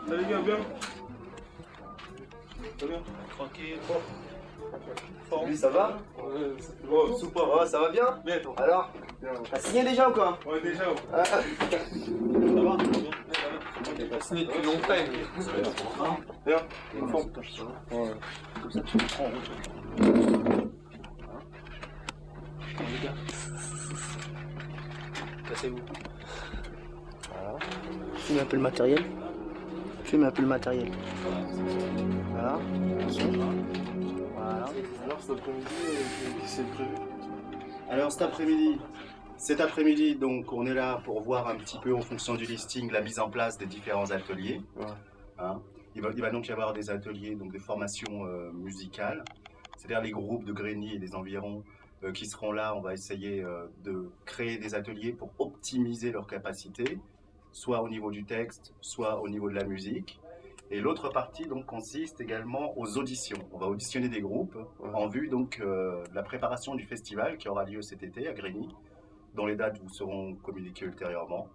Les gars, bien. Bien. Tranquille. Lui, ça va? Oh, super. Oh, ça va bien? Bien, toi. Alors? T'as signé déjà ou quoi? Ouais, déjà. Ah. Ça va? T'as signé depuis longtemps. Bien. Ouais. Comme ça, tu me prends en route. Les gars. Cassez-vous. Voilà. Fume un peu le matériel. Fume un peu le matériel. Voilà. Voilà. Alors, cet après-midi, qu'est-ce qui s'est prévu? Alors cet après-midi, donc on est là pour voir un petit peu en fonction du listing la mise en place des différents ateliers. Ouais. Hein. Il va donc y avoir des ateliers, donc des formations musicales, c'est-à-dire les groupes de Grigny et des environs qui seront là. On va essayer de créer des ateliers pour optimiser leurs capacités, soit au niveau du texte, soit au niveau de la musique. Et l'autre partie donc consiste également aux auditions. On va auditionner des groupes en vue donc de la préparation du festival qui aura lieu cet été à Grigny, dont les dates vous seront communiquées ultérieurement.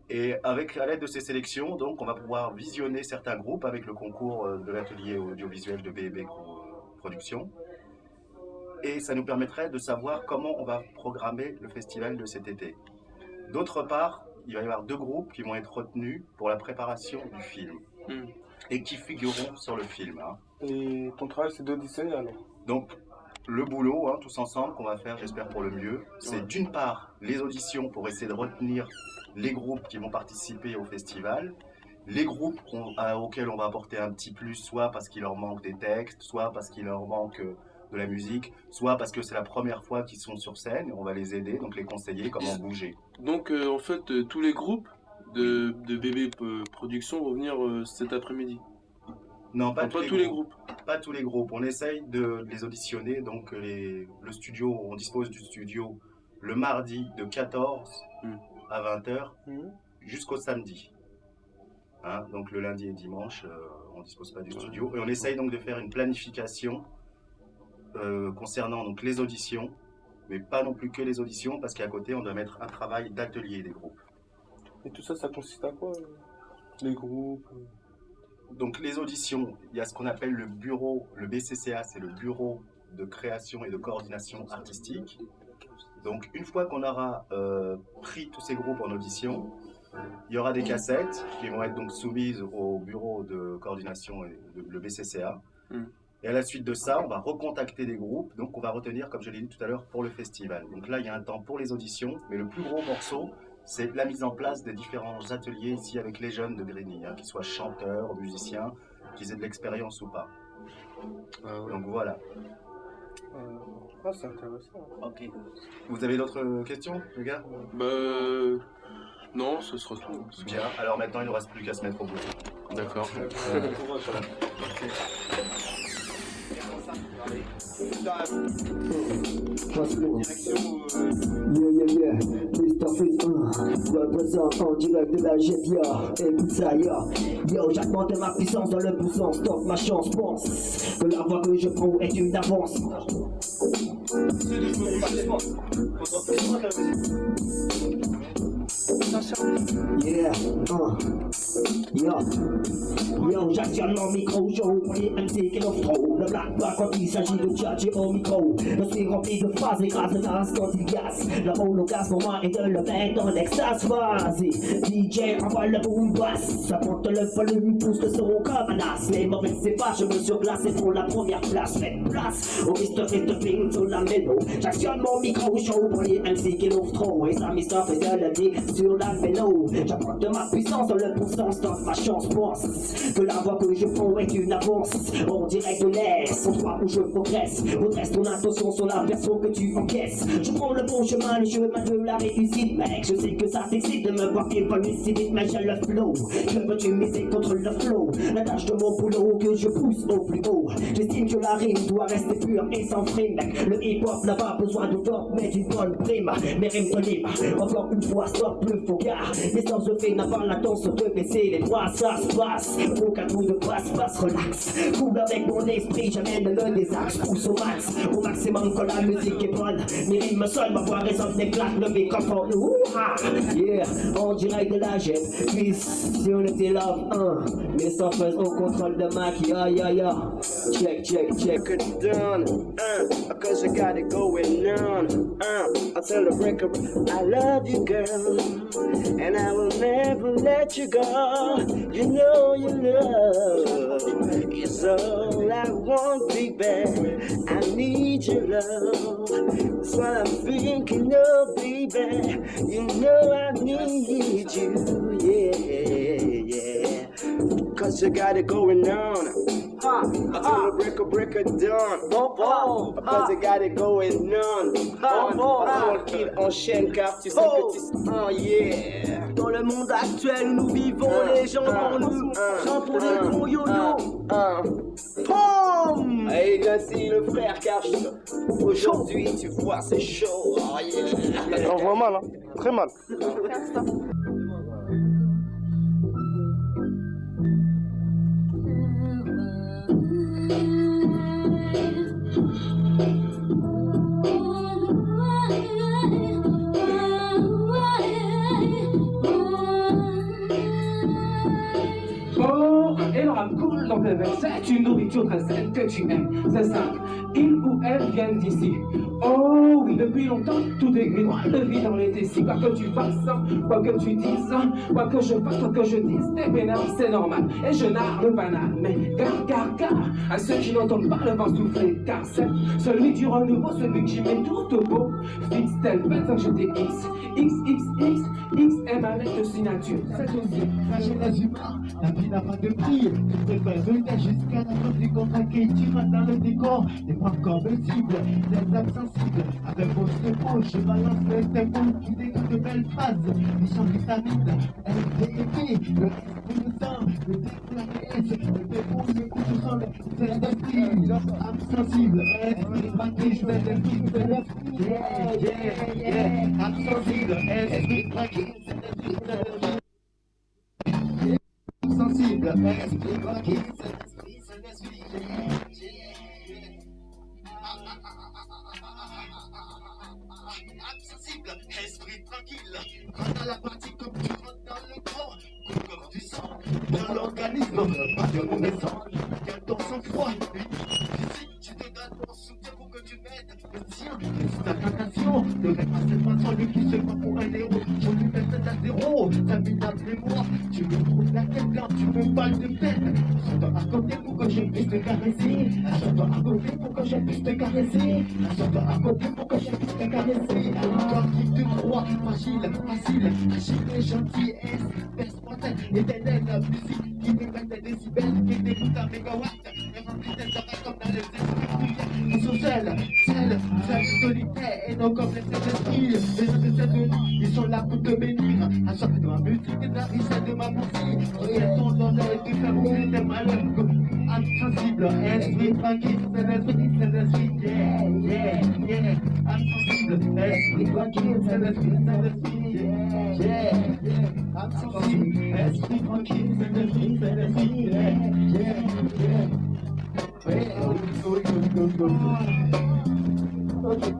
Et à l'aide de ces sélections, donc, on va pouvoir visionner certains groupes avec le concours de l'atelier audiovisuel de B&B Productions. Et ça nous permettrait de savoir comment on va programmer le festival de cet été. D'autre part, il va y avoir 2 groupes qui vont être retenus pour la préparation du film et qui figureront sur le film. Hein. Et ton travail, c'est d'auditionner alors? Donc, le boulot, hein, tous ensemble, qu'on va faire, j'espère pour le mieux, c'est d'une part les auditions pour essayer de retenir les groupes qui vont participer au festival, les groupes auxquels on va apporter un petit plus, soit parce qu'il leur manque des textes, soit parce qu'il leur manque de la musique, soit parce que c'est la première fois qu'ils sont sur scène, et on va les aider, donc les conseiller comment bouger. Donc en fait, tous les groupes de BB Productions vont venir cet après-midi. Non, pas tous les groupes. Pas tous les groupes. On essaye de les auditionner. Donc le studio, on dispose du studio le mardi de 14 à 20h jusqu'au samedi. Hein, donc le lundi et dimanche, on ne dispose pas du studio. Et on essaye donc de faire une planification concernant donc les auditions, mais pas non plus que les auditions, parce qu'à côté, on doit mettre un travail d'atelier des groupes. Et tout ça, ça consiste à quoi? Les groupes? Donc les auditions, il y a ce qu'on appelle le bureau, le BCCA, c'est le bureau de création et de coordination artistique. Donc une fois qu'on aura pris tous ces groupes en audition, il y aura des cassettes qui vont être donc soumises au bureau de coordination et le BCCA. Et à la suite de ça, on va recontacter des groupes, donc on va retenir, comme je l'ai dit tout à l'heure, pour le festival. Donc là, il y a un temps pour les auditions, mais le plus gros morceau, c'est la mise en place des différents ateliers ici avec les jeunes de Grigny, hein, qu'ils soient chanteurs, musiciens, qu'ils aient de l'expérience ou pas. Donc voilà. Ah, c'est intéressant. Ok. Vous avez d'autres questions, les gars? Non, ce sera tout. Bien, alors maintenant, il ne nous reste plus qu'à se mettre au bout. D'accord. Yeah, Mr. Freeze, représente en direct de la GFIA. Écoute ça, yo, j'augmente ma puissance dans le poussant, stop ma chance, pense que la voie que je prends est une d'avance. Yeah, yo, j'actionne mon micro show pour les MC qui l'offrent trop. Ne blague pas quand il s'agit de tchatcher au micro. Je suis rempli de phrases et grâce de nas quand il gasse. La holocauste pour moi est de le mettre en extase. Vas-y, DJ, envoie le boom bass. Ça monte le volume, pousse le son comme un as. Les mauvais c'est pas, je me surclasse et pour la première place. Faites place au Mr. Ping sur la mélo. J'actionne mon micro show pour les MC qui l'offrent trop. Et ça Mr. fait de le dire sur la mélo. J'apporte de ma puissance dans le pourcent, dans ma chance. Pense que la voix que je prends est une avance. On dirait de l'aise, endroit où je progresse. Redresse ton attention sur la version que tu encaisses. Je prends le bon chemin, le chemin de la réussite, mec. Je sais que ça t'excite de me voir évoluer si vite, mais j'ai le flow. Que veux-tu miser contre le flow? La tâche de mon boulot que je pousse au plus haut. J'estime que la rime doit rester pure et sans frime, mec. Le hip-hop n'a pas besoin de top, mais d'une bonne prime. Mes rimes te libre, encore une fois, stop le faux gars. L'essence de fait n'a pas la danse de baisser les bras, ça se passe. Aucun coup de passe, relax. Cool avec mon esprit, j'amène le désaxe. Pousse au max, au maximum quand la musique est bonne. Mes rimes sonnent, ma voix résonne, éclate le microphone. Yeah, on dirait de la jet. Peace, unity, love, mes surfers au contrôle de Mac, check. Break it down, cause I got it going on. I tell the breaker, I love you, girl, and I will never let you go. You know your love is all I want, baby. I need your love. That's what I'm thinking of, baby. You know I need you, yeah. Cause you got it going on. I tell the break it down. Because I got it going on. Qu'il enchaîne car tu sais que tu yeah. Dans le monde actuel où nous vivons, les gens pour nous, gens pour les gros yo-yo. Hey, voici le frère Cash. Aujourd'hui, tu vois, c'est chaud. Oh yeah. On voit mal, hein. Très mal. Et le rap cool dans tes veines, c'est une nourriture très saine que tu aimes. C'est simple, il ou elle viennent d'ici. Oh oui, depuis longtemps, tout est gris, noir de vie dans les décis. Quoi que tu fasses, quoi que tu dises, quoi que je fasse, quoi que je dise, t'es pénal, c'est normal. Et je narre le banal, mais car, à ceux qui n'entendent pas le vent souffler, car c'est celui du renouveau, celui qui met tout au beau. Fixe tel bête que je X, XXX, M avec de signature, c'est aussi. Fragile les humains, la vie n'a pas de prix. Tu préfères venir jusqu'à la fin du contraqué. Tu rentres dans le décor, les points combustibles, les âmes sensibles. Avec vos épaules, je balance les tempos qui découvrent de belles phrases. Mission vitamine, LDP, le esprit nous sent, le déclaré, le dépôt, le coup de sang, c'est l'esprit. Âme sensible, esprit braqué, je vais l'esprit, c'est l'esprit. Yeah. Âme sensible, esprit braqué, c'est l'esprit, c'est l'esprit. Sensible, esprit braqué, c'est l'esprit, sensible, esprit tranquille. Rentre dans la partie comme tu rentres dans le corps, comme du sang, dans l'organisme, pas de mauvais sang, garde ton sang-froid. Ici, tu te donnes ton soutien pour que tu mettes le tien. C'est ta tentation de mettre à cette façon lui qui se prend pour un héros. Je lui mets tête à zéro, ça m'énerve les mois. Tu me trouves la tête quand tu me parles de tête. Assure-toi à côté pour que je puisse te caresser. Assure-toi à côté pour que je puisse te caresser. Assure-toi à côté pour que je puisse te caresser. Toi qui te crois fragile, facile, agile et gentillesse, perspective, éternelle musique qui dépasse des décibels, qui dégoûte à mégawatt, et remplit tes oreilles comme dans les esprits. Ils sont seuls, solitaires, et non comme les esprits. Les gens de cette nuit, ils sont là pour te bénir. À chaque de ma musique et de la richesse de ma musique. Ils sont dans l'air de faire oublier tes malheurs. Âme sensible, esprit tranquille, c'est l'esprit, yeah. Âme sensible, esprit tranquille, c'est l'esprit, yeah. Âme sensible, esprit tranquille, c'est l'esprit, yeah. Okay.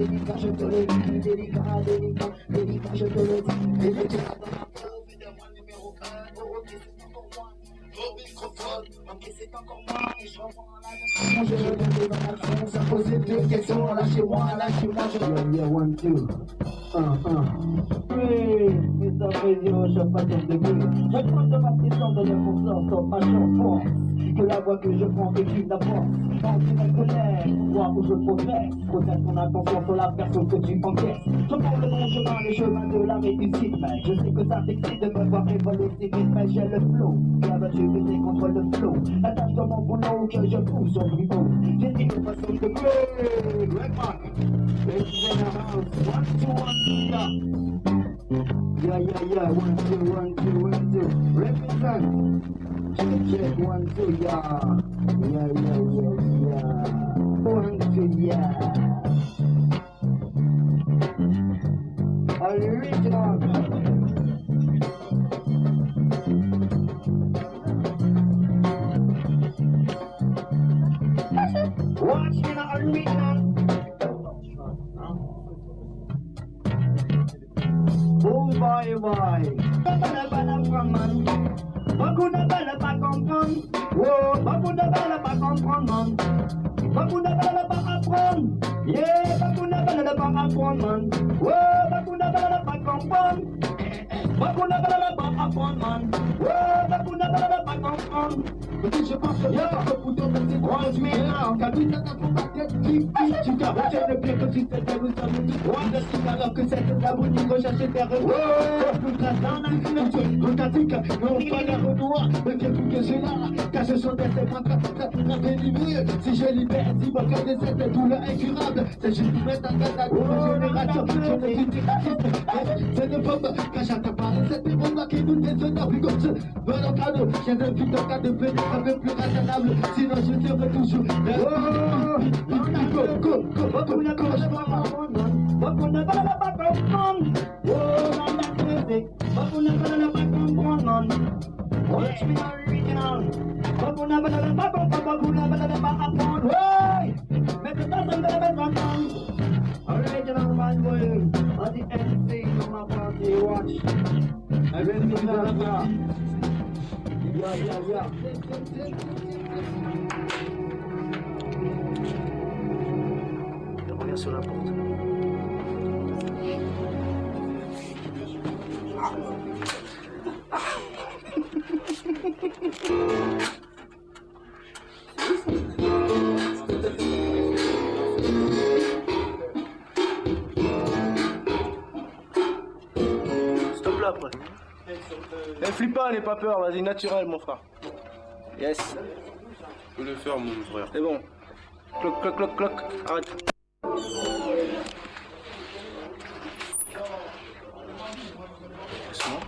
délicat, je te le dis, délicat, délicat, délicat, je te le dis, délicat. Évidemment, numéro 1, Europe, c'est encore moi. Au microphone, ok, c'est encore moi. Et je reprends la Je reviens dans l'action, sans poser de questions, lâchez-moi, lâchez-moi, je... Yeah, 1, 2, 1. Oui, Mr. Radio, je passe au début. Je prends de ma puissance de 9%, stop ma chance, pense que la voix que je prends est une avance. Quand tu me connais, vois où je progresse. Protège ton attention sur la personne que tu encaisses. Je prends le bon chemin, le chemin de la réussite. Mais je sais que ça t'excite de me voir évoluer si vite, mais j'ai le flow. La voiture lutter contre le flow. Attache dans mon boulot que je pousse au plus haut. J'ai dit de façon de play. Redman, it's in the house. 1, 2, 1, yeah. Yeah, 1, 2, 1, 2, 1, 2. Represent. Check 1, 2, yeah. Yeah. 1, 2, yeah. Original. Watch me now, original. Oh boy. Beaucoup ne veulent pas comprendre. Oh, beaucoup ne veulent pas comprendre, man. Beaucoup ne veulent pas apprendre. Yeah, beaucoup ne veulent pas apprendre, man. Oh, beaucoup ne veulent pas comprendre. Beaucoup ne veulent pas apprendre, man. Oh, beaucoup ne veulent pas comprendre. Je pense que le bouton de ces trois semaines, quand tu t'attends pour ta tête, tu t'as retiens le pied que tu t'es fait, vous savez, tu le signe alors que c'est la boutique recherchée des rêves. Oh, plus grâce dans la culture, rotatique, non pas les renois, mais que tout que j'ai là, car ce sont des pas délivrés. Si je libère, si moi que des cette douleur incurable, c'est juste pour mettre en tête la nouvelle génération, je ne dis pas c'est une bombe, quand j'attends pas, c'est des bombes qui nous déshonore, puis comme ça, voilà en cadeau, j'ai des vies en cas de peine, un peu plus raisonnable, sinon je serai toujours beaucoup ne veulent pas comprendre, beaucoup ne veulent pas comprendre, oh, dans la musique, beaucoup ne veulent pas comprendre, watch me original, beaucoup ne veulent pas comprendre, beaucoup ne veulent pas apprendre, ouais, mais c'est ça, ça ne veut pas comprendre, original man boy, on the MC, on my party, watch, everything is on the top. Yeah. Je reviens sur la porte. Stop là après. Flippe pas, n'aie pas peur, vas-y, naturel mon frère. Yes. Je peux le faire, mon frère. C'est bon. Cloc, arrête. Doucement.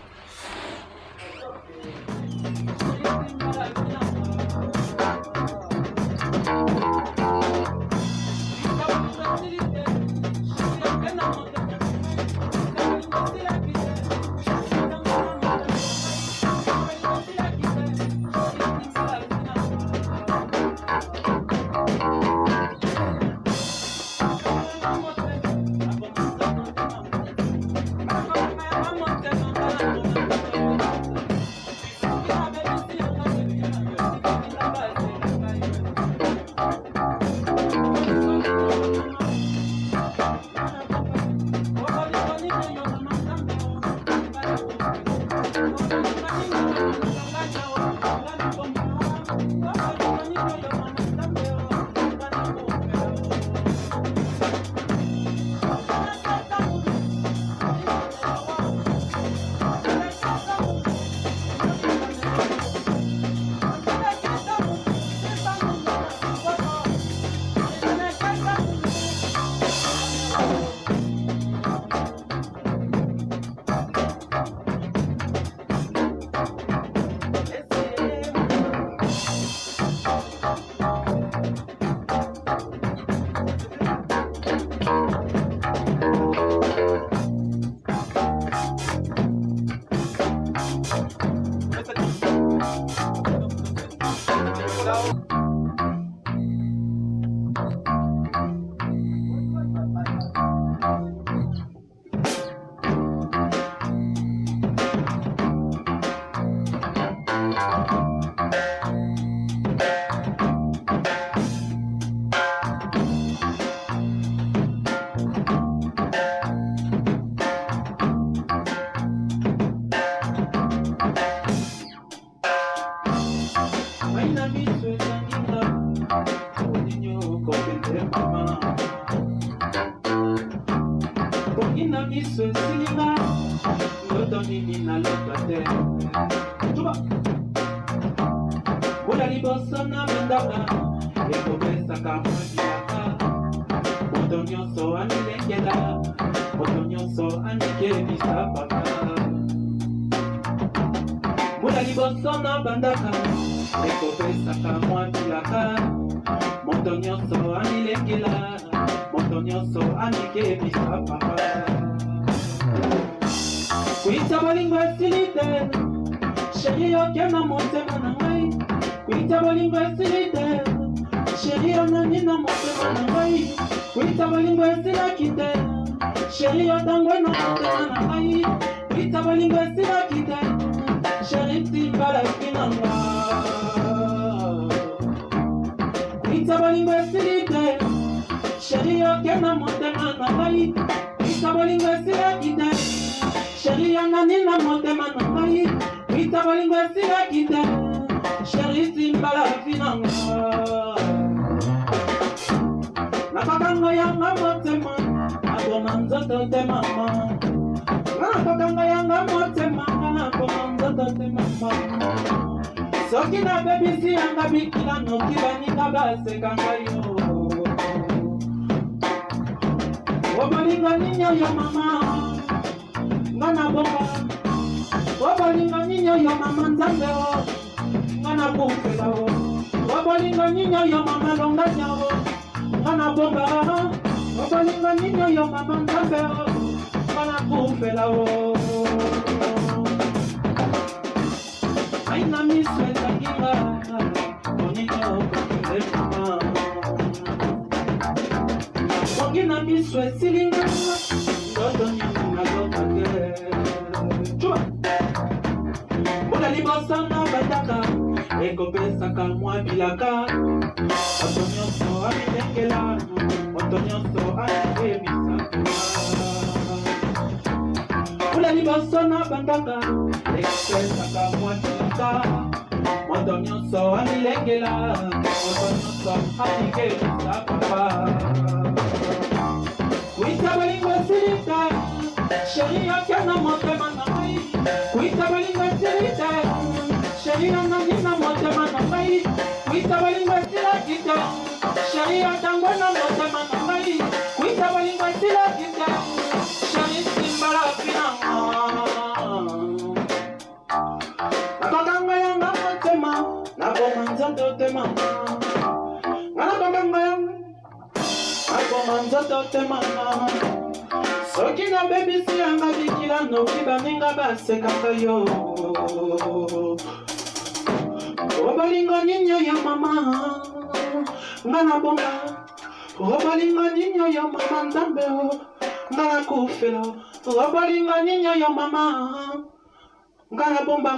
miso esilinga ndoto nini nalota te tuba mbula liboso na bendaka ekopesaka mwabilaka moto nyonso amilengela moto nyonso amikebisa papa mbula liboso na bandaka ekopesaka mwabilaka moto nyonso amilengela moto nyonso amikebisa papa kuita bolingo esili te sheri okena motema na ngai kuita bolingo esili te sheri onani na motema na ngai kuita bolingo esilaki te sheri otangwe na motema na ngai kuita bolingo esilaki te sheri timbalaki na nga kuita bolingo esili te sheri okena motema na ngai kuita bolingo esilaki te sheri onani na motema na ngai kuita bolingo esilaki te sheri timbalaki na nga nakakanga yanga motema akoma nzoto te mama nakakanga yanga motema akoma nzoto te mama soki nabebisi yanga bikila noki baninga basekanga yo obolinga ninyo yo mama nga na bonga obolinga ninyo yo mama nzambe o nga na bufela o obolinga ninyo yo mama longanya o Mana bomba, obolinga ninyo yo mama nzambe o, mana kufela o. Aina miso etanginga, oninyo kokile mama. Ongina miso esilinga, ndoto nyingi nalota te. Chua! Mbula liboso na bataka, ekopesaka mwabilaka. Moto nyonso amilengela, moto nyonso amikebisaka. Mbula liboso na bandaka, ekopesaka mwabilaka. Moto nyonso amilengela, moto nyonso amikebisaka. Kuita bolingo esilita, sheri okena motema na ngai. Kuita bolingo esilita, sheri onani na motema na ngai. Kuita bolingo esilaki te, sheri otangwe na motema na ngai. Kuita bolingo esilaki te, sheri timbalaki na nga. Nakakanga yanga motema, nakoma nzoto te mama. Nakakanga yanga, nakoma nzoto te mama. Soki nabebisi yanga bikila noki baninga basekaka yo. Obolingo ninyo yo mama, nga na bonga. Obolingo ninyo yo mama nzambe o, nga na kufela. Obolingo ninyo yo mama, nga na bomba.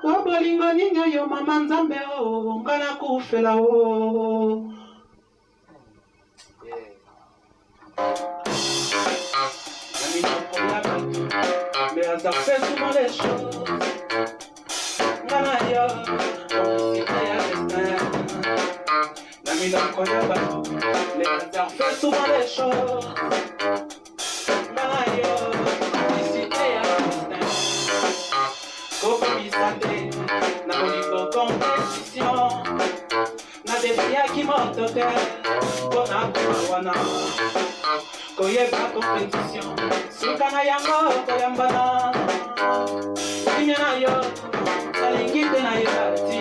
Obolingo ninyo yo mama nzambe o, nga na kufela o. Mais hasard fait souvent les choses. Nanaya, c'était à destin. La mise en connaît les hasards fait souvent les choses. Nanaya, c'était à destin. Comme il s'attendait, n'a pas de compétition. N'a des filles qui montent qu'on a pour koyeba compétition sukana yango koyambana kimya nayo salingi te nayo bati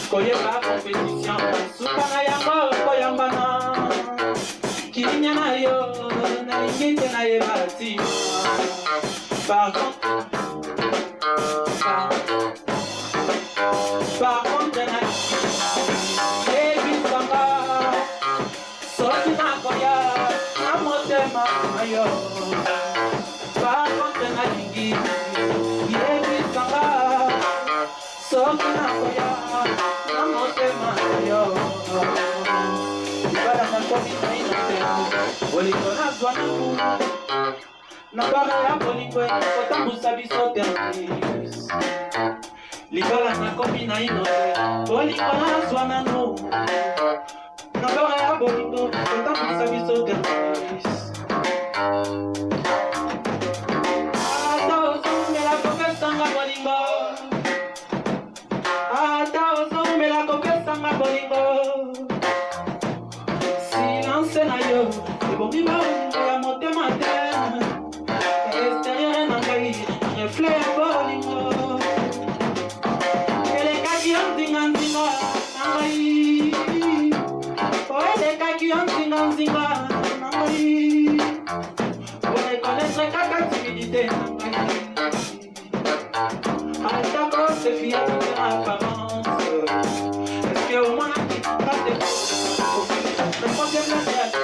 koyeba compétition sukana yango koyambana kimya nayo salingi te nayo bati par contre yo par contre na lingi yebisanga soki na koya na motema yo ibala na komi na inote bolingo na zwa na na bara ya bolingo kotambusa biso termis libala na komi na inote bolingo na zwa na na bara ya bolingo kotambusa biso termis ebomi bolingo ya motema te extérieur na ngai reflet ya bolingo elekaki yo nzinganzinga na ngai elekaki yo nzinganzinga na ngai orekonetre kaka timidité na ngai atako se fia toute apparence est-ce que au moins le troisième la terre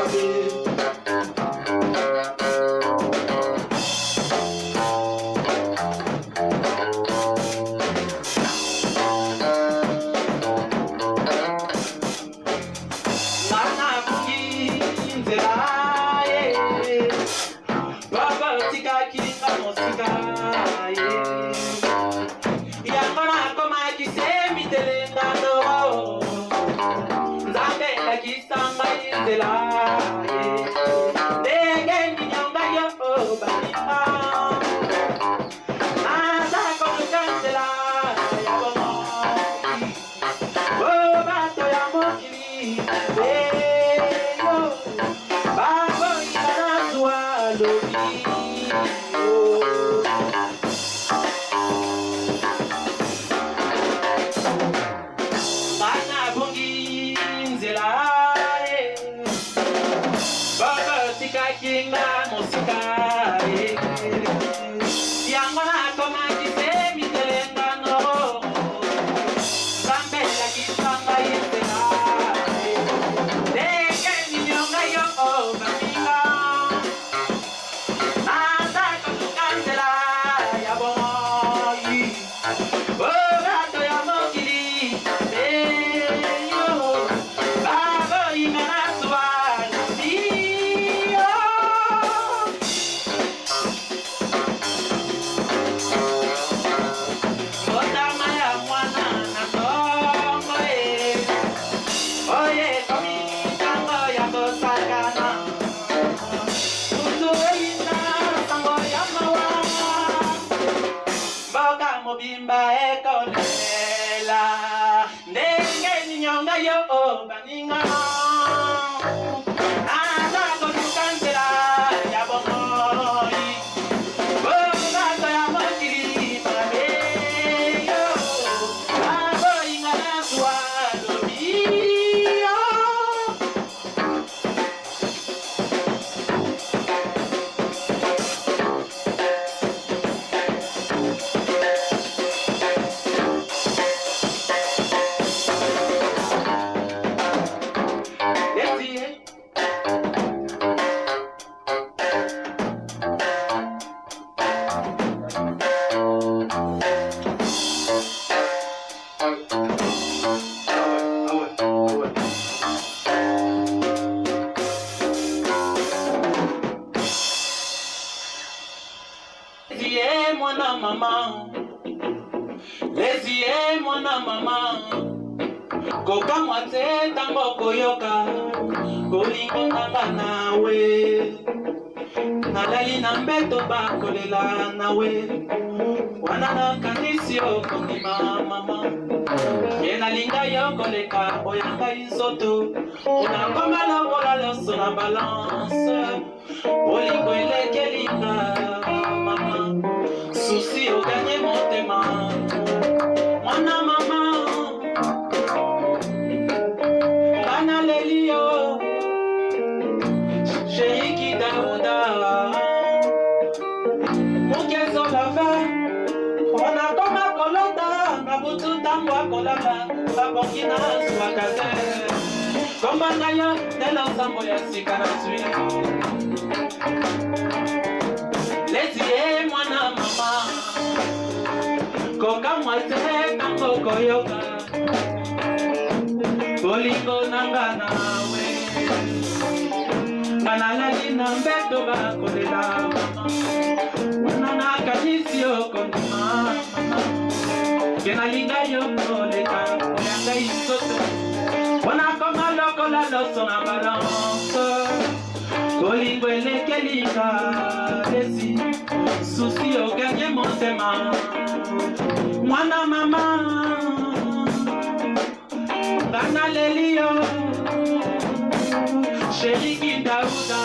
Chéri Kindaouda,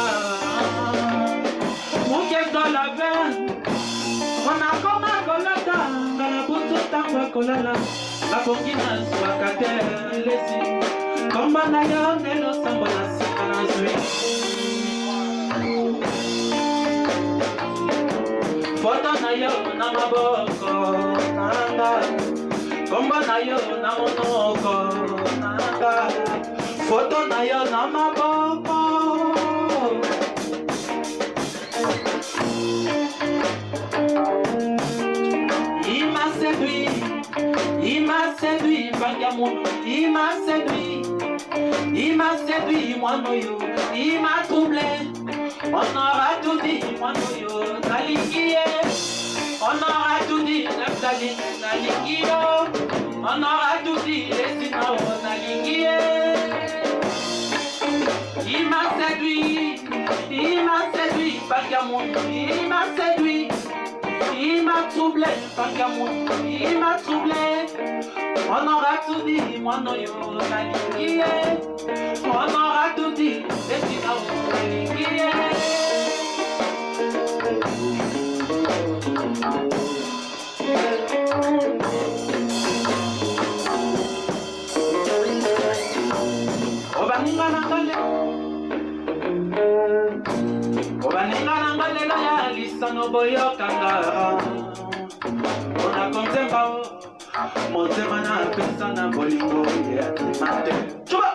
Moukendo la veine, Ronakoma Kolata, Narabutu Tangwa Kolala, La Bokina Swakate, Lesi, Komba Nayo, Nelo Sambona Sikana Zui. Foto Nayo, Namaboko, Nanga, Komba Nayo, Namonoko, Nanga, Foto Nayo, Namaboko. Il m'a séduit, Bangamon, il m'a séduit, moi noyo, il m'a troublé, on aura tout dit, moi noyo, Nalinguié, on aura tout dit, Naphtali, Nalinguio, on aura tout dit, les Sino, Nalinguié. Il m'a séduit, Bangamon, il m'a séduit. Il m'a troublé, Bangamon, il m'a troublé. On aura tout dit, moi non yo, Nalinguié. On aura tout dit, les Sino, Nalinguié. Obaninga nangale, Obaninga nangale la ya lisano boyo kanga. Ona kontemba o, motema na pesa na bolingo ya mate. Chuba.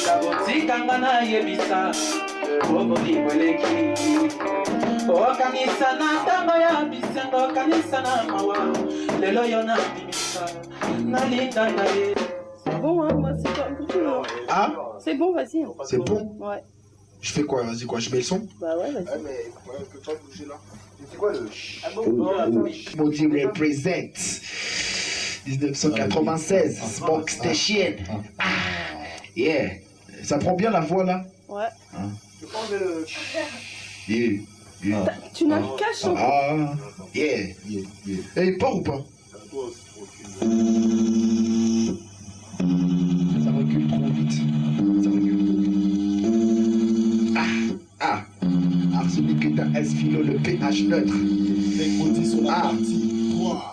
Kabotsikanga yebisa oboni kweleki okanisa na ntango ya bisengo okanisa na mawa lelo yo na bimisa nalinga na ye. C'est bon, hein, moi c'est pas un peu plus long. Ah, C'est bon, vas-y. c'est bon. Ouais. Je fais quoi? Vas-y, quoi? Je mets le son? Bah ouais, vas-y. mais on peut pas bouger là. C'est quoi le. Maudit represent 1996, Smoke Station. Ah, yeah. Ça prend bien la voix là? Ouais. Hein? Je peux enlever le. Yeah, yeah. Tu n'as qu'à chanter. Ah, yeah, yeah, yeah. Et il part ou pas? Ça recule trop vite. Ça recule trop vite. Ah, Arsenic est un S-philo, le pH neutre. Les côtés sur la partie 3.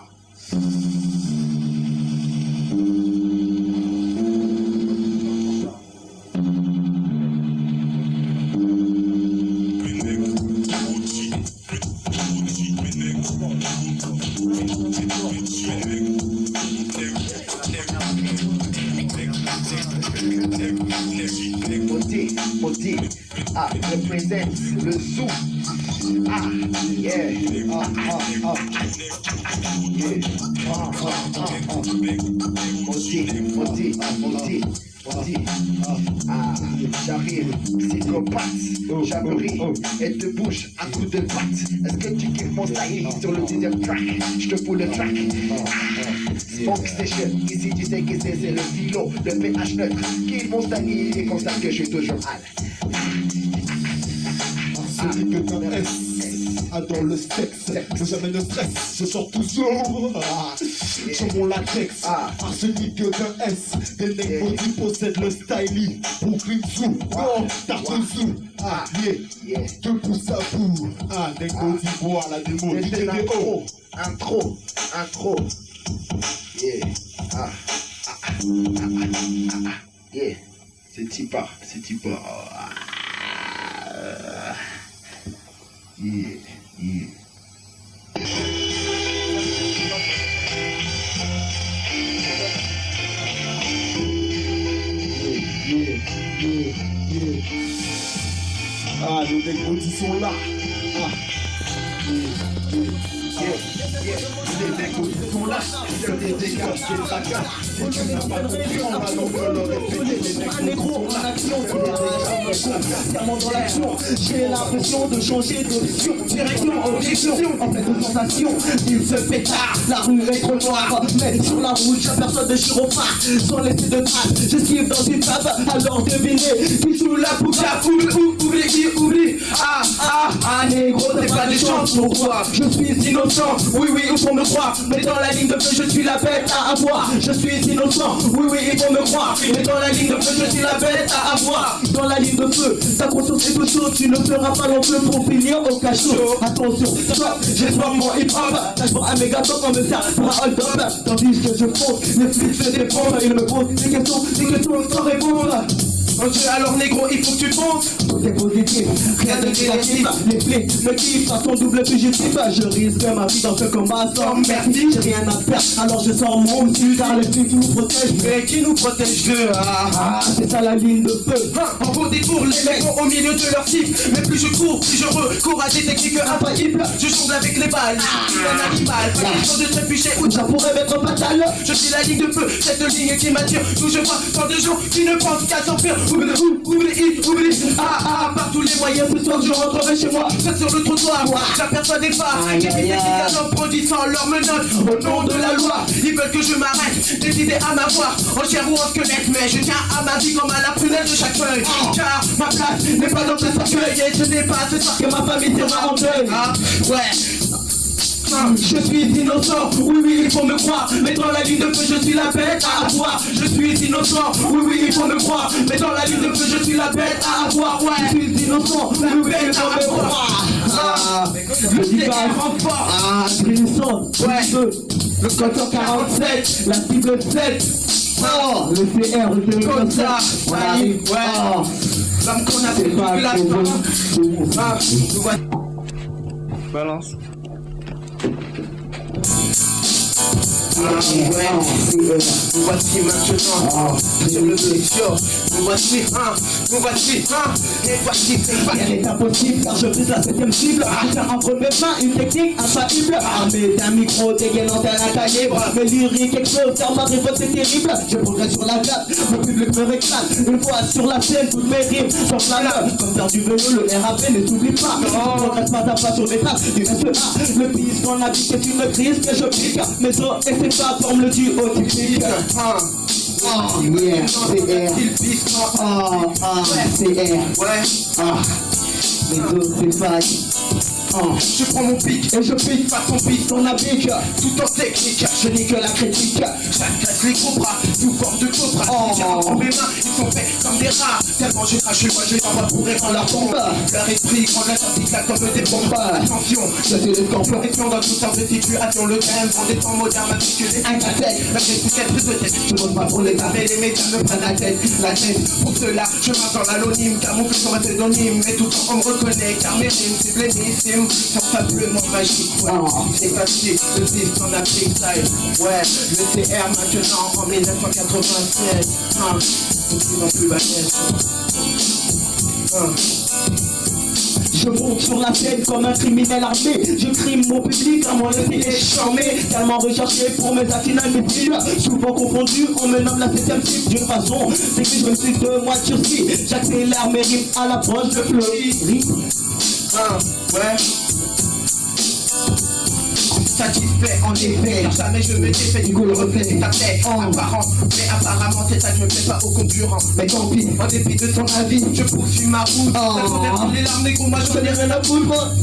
Moti, represent le zoo. Ah, yeah. Yeah. Moti. Ah, j'arrive, psychopathe. J'abrille et te bouge à coup de patte. Est-ce que tu kiffes mon style sur le deuxième track? Je te fous le track. Smoke Station, ici tu sais que c'est le philo, le pH neutre. Kiffe mon style et constate que je suis toujours hal. Celui que t'as S adore le sexe, mais jamais ne stress, je sors toujours sur mon latex. Celui que t'as S, des mecs body possèdent le styling. Brooklyn Zoo, Tartan Zoo, yeah, de pouce à bout. Des body bois, la démo, Intro, yeah, yeah, c'est Tipa, yeah. Les mecs body sont là. Les négos ils sont là, que des dégâts, des tracas. Si tu n'as pas confiance, allons que le répéter. Un négro en action, consciemment dans l'action. J'ai l'impression de changer d'option, direction, objection, en fait de sensation. Il se pétard, la rue est trop noire, mais sur la route j'aperçois de gyrophares, sans laisser de traces. J'esquive dans une table, alors devinez qui joue la bouca, oublie. Ah, négro, t'es pas des chances, pourquoi? Je suis innocent, oui, il faut me croire. Mais dans la ligne de feu, je suis la bête à avoir. Je suis innocent, oui, il faut me croire. Mais dans la ligne de feu, je suis la bête à avoir. Dans la ligne de feu, ta conscience est tout chaud. Tu ne feras pas long feu pour finir au cachot. Attention, stop, j'espère mon hip-hop. Lâche-moi un mégaton qu'on me sert pour un hold-up. Tandis que je fonce, les flics se défendent. Ils me posent des questions sans répondre. Ok, alors négro, il faut que tu fonces. Tout est positif, rien de négatif. Les flics me kiffent, façon double fugitif. Je risque ma vie dans ce combat sans merci. J'ai rien à perdre, alors je sors mon dessus. Car les flics nous protègent, mais qui nous protège de c'est ça la ligne de feu. En beau détour, les mecs sont au milieu de leur cible. Mais plus je cours, plus je recours à des techniques infaillibles. Je jongle avec les balles, je suis un animal. Pas question de trébucher ou ça pourrait m'être fatal. Je suis la ligne de feu, cette ligne qui m'attire. D'où je vois tant de gens qui ne pensent qu'à s'enfuir. Oublie, par tous les moyens, ce soir je rentrerai chez moi. Seul sur le trottoir, j'aperçois des phares qui en produisant leurs menottes au nom de la loi. Ils veulent que je m'arrête, des idées à m'avoir, en chair ou en squelette. Mais je tiens à ma vie comme à la prunelle de chaque feuille. Car ma place n'est pas dans ce cercueil. Et ce n'est pas ce soir que ma famille sera en deuil. Je suis innocent, oui, il faut me croire. Mais dans la ligne de feu, je suis la bête à avoir. Je suis innocent, oui, il faut me croire. Mais dans la ligne de feu, je suis la bête à avoir. Ouais, je suis innocent, oui, il faut me croire. Je dis pas fort. Grillson, ouais, le code 47, la cible 7. Le CR, le comme ça, ouais. L'homme qu'on a fait depuis la fin. Balance. Nous voici maintenant sur le futur. Nous voici, et voici rien n'est impossible car je vise la 7ème cible. J'ai entre mes mains une technique infaillible, armée d'un micro dégainant tel un calibre. Mes lyriques explosent car ma révolte c'est terrible. Je progresse sur la glace, mon public me réclame. Une fois sur la scène, toutes mes rimes s'enflamment. Comme faire du vélo, le RAP ne s'oublie pas. Je progresse pas à pas sur les traces du SA. Le piste qu'on a dit c'est une crise que je pique. Mes os et ses pas forment le duo typique. Yeah, CR. CR. Les os s'effacent. Je prends mon pic et je pique façon piste on applique. Tout en technique, je nique la critique. J'agresse les gros bras sous forme de cobra. En mes mains, ils sont faits comme des rats. Tellement je crache, moi je les envoie pourrir dans leur tombe. Leur esprit prend la sortie claque comme des bombes. Attention, je suis les scorpions dans toutes sortes de situations. Le thème pour des temps modernes matriculés. Un cassette, la tête prise de tête. Je monte pas pour les arrêts, les médias me prennent la tête. Pour cela, je marche dans l'anonyme. Camouflé sur ma pseudonyme. Mais tout le temps on me reconnaît car mes rimes c'est blémissime. Sensablement magique, ouais. C'est facile, le piste en Afrique style. Ouais, le CR maintenant en 1996. De plus en plus balèze. Je monte sur la scène comme un criminel armé. Je crime mon public car mon style est charmé. Tellement recherché pour mes assassinats missiles. Souvent confondu, on me nomme la 7ème cible. D'une façon, c'est que je me suis de moi turci. J'accélère mes rimes à l'approche de fleurie. Ouais. Satisfait en effet, car jamais je me défais du coup le reflet c'est ta tête apparent, mais apparemment c'est ça que je me fais pas aux concurrents. Mais tant pis, en dépit de son avis, je poursuis ma route. Ça convertit les larmes négro, moi je connais rien à foutre.